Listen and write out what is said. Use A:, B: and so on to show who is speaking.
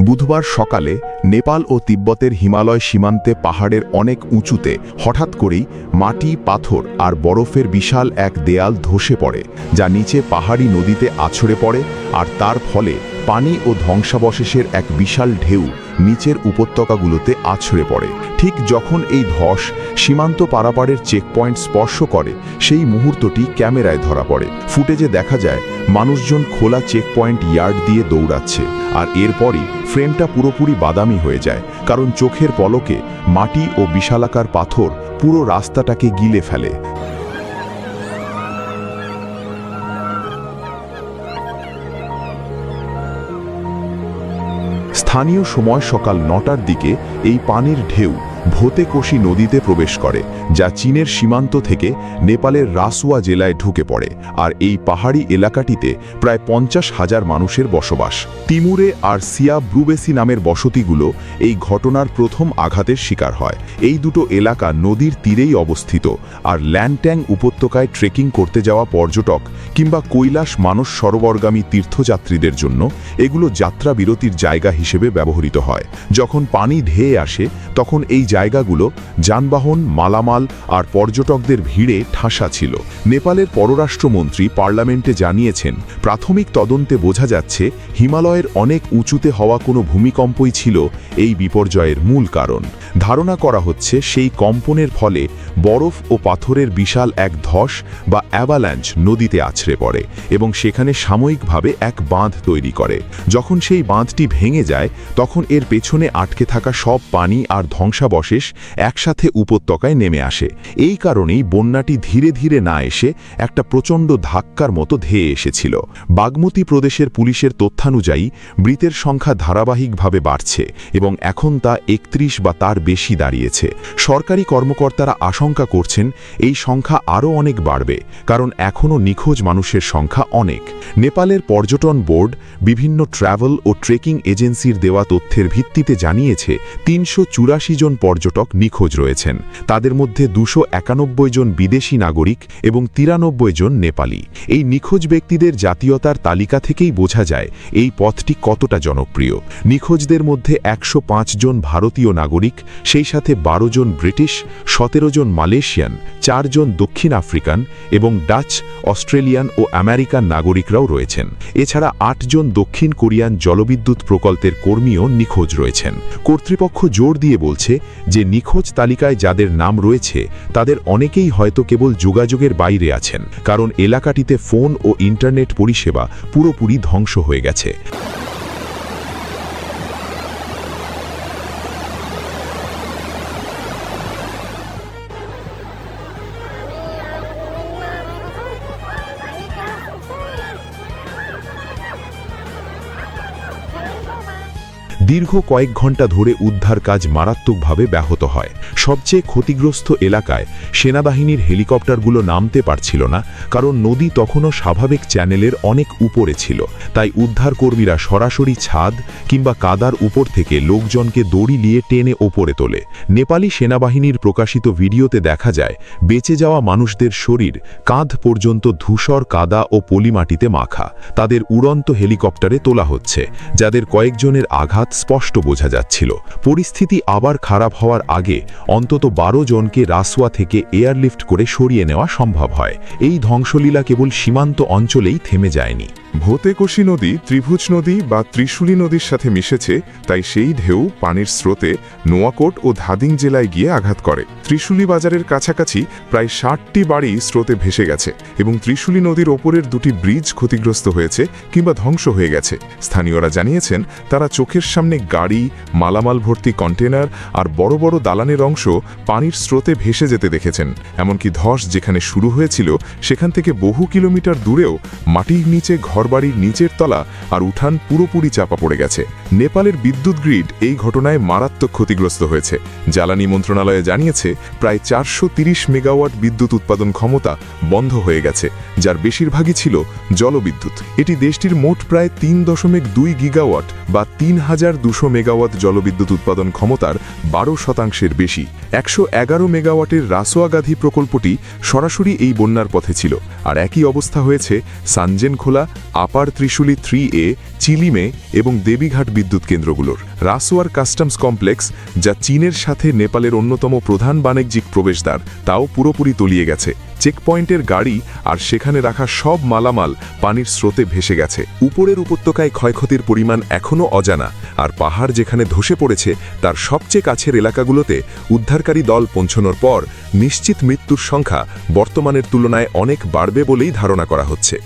A: বুধবার সকালে নেপাল ও তিব্বতের হিমালয় সীমান্তে পাহাড়ের অনেক উঁচুতে হঠাৎ করেই মাটি, পাথর আর বরফের বিশাল এক দেয়াল ধসে পড়ে, যা নিচে পাহাড়ি নদীতে আছড়ে পড়ে, আর তার ফলে পানি ও ধ্বংসাবশেষের এক বিশাল ঢেউ নিচের উপত্যকাগুলোতে আছড়ে পড়ে। ঠিক যখন এই ধস সীমান্ত পারাপারের চেকপয়েন্ট স্পর্শ করে, সেই মুহূর্তটি ক্যামেরায় ধরা পড়ে। ফুটেজে দেখা যায় মানুষজন খোলা চেকপয়েন্ট ইয়ার্ড দিয়ে দৌড়াচ্ছে, আর এরপরই ফ্রেমটা পুরোপুরি বাদামি হয়ে যায়, কারণ চোখের পলকে মাটি ও বিশালাকার পাথর পুরো রাস্তাটাকে গিলে ফেলে। স্থানীয় সময় সকাল ৯টার দিকে এই পানির ঢেউ ভোতেকোশি নদীতে প্রবেশ করে, যা চীনের সীমান্ত থেকে নেপালের রাসুয়া জেলায় ঢুকে পড়ে। আর এই পাহাড়ি এলাকাটিতে প্রায় ৫০,০০০ মানুষের বসবাস। তিমুরে আর সিয়া ব্রুবেসি নামের বসতিগুলো এই ঘটনার প্রথম আঘাতের শিকার হয়। এই দুটো এলাকা নদীর তীরেই অবস্থিত, আর ল্যান্ট্যাং উপত্যকায় ট্রেকিং করতে যাওয়া পর্যটক কিংবা কৈলাস মানস সরোবরগামী তীর্থযাত্রীদের জন্য এগুলো যাত্রা বিরতির জায়গা হিসেবে ব্যবহৃত হয়। যখন পানি ধেয়ে আসে, তখন এই জায়গাগুলো যানবাহন, মালামাল আর পর্যটকদের ভিড়ে ঠাসা ছিল। নেপালের পররাষ্ট্রমন্ত্রী পার্লামেন্টে জানিয়েছেন, প্রাথমিক তদন্তে বোঝা যাচ্ছে হিমালয়ের অনেক উঁচুতে হওয়া কোনো ভূমিকম্পই ছিল এই বিপর্যয়ের মূল কারণ। ধারণা করা হচ্ছে সেই কম্পনের ফলে বরফ ও পাথরের বিশাল এক ধস বা অ্যাভাল্যাঞ্চ নদীতে আছড়ে পড়ে এবং সেখানে সাময়িকভাবে এক বাঁধ তৈরি করে। যখন সেই বাঁধটি ভেঙে যায়, তখন এর পেছনে আটকে থাকা সব পানি আর ধ্বংসাবশেষ একসাথে উপত্যকায় নেমে আসে। এই কারণেই বন্যাটি ধীরে ধীরে না এসে একটা প্রচণ্ড ধাক্কার মতো ধেয়ে এসেছিল। বাগমতী প্রদেশের পুলিশের তথ্যানুযায়ী মৃতের সংখ্যা ধারাবাহিকভাবে বাড়ছে এবং এখন তা ৩১ বা তার বেশি দাঁড়িয়েছে। সরকারি কর্মকর্তারা আশঙ্কা করছেন এই সংখ্যা আরও অনেক বাড়বে, কারণ এখনও নিখোঁজ মানুষের সংখ্যা অনেক। নেপালের পর্যটন বোর্ড বিভিন্ন ট্র্যাভেল ও ট্রেকিং এজেন্সির দেওয়া তথ্যের ভিত্তিতে জানিয়েছে ৩৮৪ জন পর্যটক নিখোঁজ রয়েছেন। তাদের মধ্যে ২৯১ জন বিদেশি নাগরিক এবং ৯৩ জন নেপালি। এই নিখোঁজ ব্যক্তিদের জাতীয়তার তালিকা থেকেই বোঝা যায় এই পথটি কতটা জনপ্রিয়। নিখোঁজদের মধ্যে ১০৫ জন ভারতীয় নাগরিক, সেই সাথে ১২ জন ব্রিটিশ, ১৭ জন মালয়েশিয়ান, ৪ জন দক্ষিণ আফ্রিকান এবং ডাচ, অস্ট্রেলিয়ান ও আমেরিকান নাগরিকরাও রয়েছেন। এছাড়া ৮ জন দক্ষিণ কোরিয়ান জলবিদ্যুৎ প্রকল্পের কর্মীও নিখোঁজ রয়েছেন। কর্তৃপক্ষ জোর দিয়ে বলছে যে নিখোঁজ তালিকায় যাদের নাম রয়েছে তাদের অনেকেই হয়তো কেবল যোগাযোগের বাইরে আছেন, কারণ এলাকাটিতে ফোন ও ইন্টারনেট পরিষেবা পুরোপুরি ধ্বংস হয়ে গেছে। দীর্ঘ কয়েক ঘন্টা ধরে উদ্ধার কাজ মারাত্মকভাবে ব্যাহত হয়। সবচেয়ে ক্ষতিগ্রস্ত এলাকায় সেনাবাহিনীর হেলিকপ্টারগুলো নামতে পারছিল না, কারণ নদী তখনও স্বাভাবিক চ্যানেলের অনেক উপরে ছিল। তাই উদ্ধারকর্মীরা সরাসরি ছাদ কিংবা কাদার উপর থেকে লোকজনকে দড়ি নিয়ে টেনে ওপরে তোলে। নেপালি সেনাবাহিনীর প্রকাশিত ভিডিওতে দেখা যায় বেঁচে যাওয়া মানুষদের শরীর কাঁধ পর্যন্ত ধূসর কাদা ও পলিমাটিতে মাখা। তাদের উড়ন্ত হেলিকপ্টারে তোলা হচ্ছে, যাদের কয়েকজনের আঘাত স্পষ্ট বোঝা যাচ্ছিল। পরিস্থিতি আবার খারাপ হওয়ার আগে অন্তত ১২ জনকে রাসুয়া থেকে এয়ারলিফট করে সরিয়ে নেওয়া সম্ভব হয়। এই ধ্বংসলীলা কেবল সীমান্ত অঞ্চলেই থেমে যায়নি।
B: ভোতেকোশি নদী ত্রিভুজ নদী বা ত্রিশুলি নদীর সাথে মিশেছে, তাই সেই ঢেউ পানির স্রোতে নোয়াকোট ও ধাদিং জেলায় গিয়ে আঘাত করে। ত্রিশুলি বাজারের কাছাকাছি প্রায় ৬০টি বাড়ি স্রোতে ভেসে গেছে এবং ত্রিশুলি নদীর ওপরের দুটি ব্রিজ ক্ষতিগ্রস্ত হয়েছে কিংবা ধ্বংস হয়ে গেছে। স্থানীয়রা জানিয়েছেন তারা চোখের সামনে গাড়ি, মালামাল ভর্তি কন্টেনার আর বড় বড় দালানের অংশ পানির স্রোতে ভেসে যেতে দেখেছেন। এমনকি ধস যেখানে শুরু হয়েছিল সেখান থেকে বহু কিলোমিটার দূরেও মাটির নিচে ঘরবাড়ির নিচের তলা আর উঠান পুরোপুরি চাপা পড়ে গেছে। নেপালের বিদ্যুৎ গ্রিড এই ঘটনায় মারাত্মক ক্ষতিগ্রস্ত হয়েছে। জ্বালানি মন্ত্রণালয় জানিয়েছে প্রায় ৪৩০ মেগাওয়াট বিদ্যুৎ উৎপাদন ক্ষমতা বন্ধ হয়ে গেছে, যার বেশিরভাগই ছিল জলবিদ্যুৎ। এটি দেশটির মোট প্রায় ৩.২ গিগাওয়াট বা ৩,২০০ মেগাওয়াট জলবিদ্যুৎ উৎপাদন ক্ষমতার ১২% বেশি। ১১১ মেগাওয়াটের রাসোয়াগাধি প্রকল্পটি সরাসরি এই বন্যার পথে ছিল। আর একই অবস্থা হয়েছে সানজেনখোলা, আপার ত্রিশুলি 3A, চিলিমে এবং দেবীঘাট বিদ্যুৎ কেন্দ্রগুলোর। রাসোয়ার কাস্টমস কমপ্লেক্স, যা চীনের সাথে নেপালের অন্যতম প্রধান বাণিজ্যিক প্রবেশদ্বার, তাও পুরোপুরি তলিয়ে গেছে। চেকপয়েন্টের গাড়ি আর সেখানে রাখা সব মালামাল পানির স্রোতে ভেসে গেছে। উপরের উপত্যকায় ক্ষয়ক্ষতির পরিমাণ এখনও অজানা, আর পাহাড় যেখানে ধসে পড়েছে তার সবচেয়ে কাছের এলাকাগুলোতে উদ্ধারকারী দল পৌঁছানোর পর নিশ্চিত মৃত্যুর সংখ্যা বর্তমানের তুলনায় অনেক বাড়বে বলেই ধারণা করা হচ্ছে।